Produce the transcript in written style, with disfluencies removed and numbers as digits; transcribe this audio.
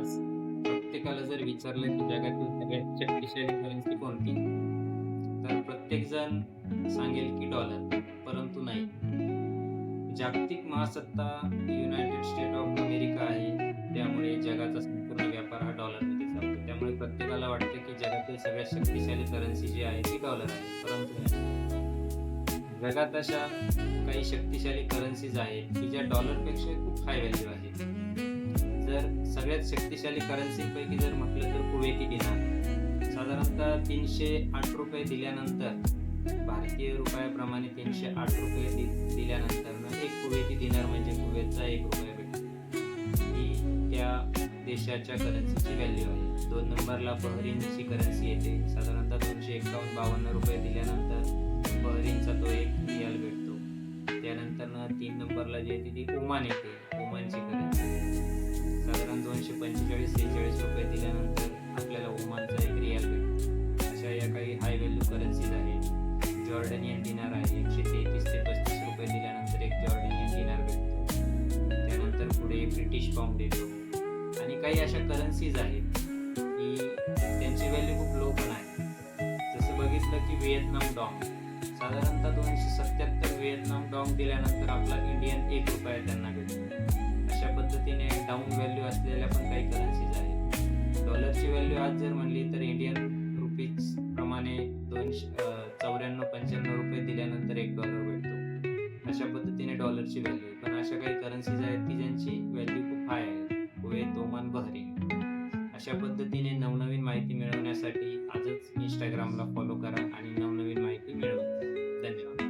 आज प्रत्येकाला जर विचारलं की जगातील सगळ्यात शक्तिशाली करन्सी कोणती? तर प्रत्येकजण सांगेल की डॉलर. परंतु नाही. जागतिक महासत्ता युनायटेड स्टेट ऑफ अमेरिका आहे. त्यामुळे जगाचा संपूर्ण व्यापार हा डॉलरमध्ये चालतो. त्यामुळे प्रत्येकाला वाटतं की जगातील सगळ्यात शक्तिशाली करन्सी जी आहे ती डॉलर आहे. परंतु नाही. जगात अशा काही शक्तिशाली करन्सीज आहेत की ज्या डॉलरपेक्षा खूप हाय व्हॅल्यू आहेत. जर सगळ्यात शक्तिशाली करन्सींपैकी जर म्हटलं तर कुवेती दिनार साधारणतः ₹308 दिल्यानंतर भारतीय रुपयाप्रमाणे ₹308 दिल्यानंतर एक कुवेती दिनार म्हणजे कुवेतचा ₹1 भेटतो. ही त्या देशाच्या करन्सीची व्हॅल्यू आहे. 2 नंबरला बहरीनची करन्सी येते. साधारणतः ₹251-52 दिल्यानंतर बहरीनचा तो एक रियाल भेटतो. त्यानंतर 3 नंबरला जी येते ती ओमान येते. ओमानची करन्सी साधारण ₹245-46 दिल्यानंतर आपल्याला ओमानचा एक रियाल भेटतो. अशा या काही हाय व्हॅल्यू करन्सीज आहेत. जॉर्डनियन दिनार आहे. ₹133 ते ₹35 दिल्यानंतर एक जॉर्डनियन दिनार भेटतो. त्यानंतर पुढे ब्रिटिश पाऊंड येतो आणि काही अशा करन्सीज आहेत की त्यांची व्हॅल्यू खूप लो पण आहे. जसं बघितलं की व्हिएतनाम डॉंग साधारणतः 277 व्हिएतनाम डॉंग दिल्यानंतर आपला इंडियन ₹1 त्यांना भेटतो. अशा पद्धतीने डाऊन व्हॅल्यू असलेल्या पण काही करन्सीज आहेत. डॉलरची व्हॅल्यू आज जर म्हणली तर इंडियन रुपीज प्रमाणे ₹94-95 दिल्यानंतर $1 भेटतो. अशा पद्धतीने डॉलरची व्हॅल्यू आहे. पण अशा काही करन्सीज आहेत की ज्यांची व्हॅल्यू खूप हाय आहे. Kuwait, Oman, Bahrain. अशा पद्धतीने नवनवीन माहिती मिळवण्यासाठी आजच इंस्टाग्रामला फॉलो करा आणि नवनवीन माहिती मिळवा.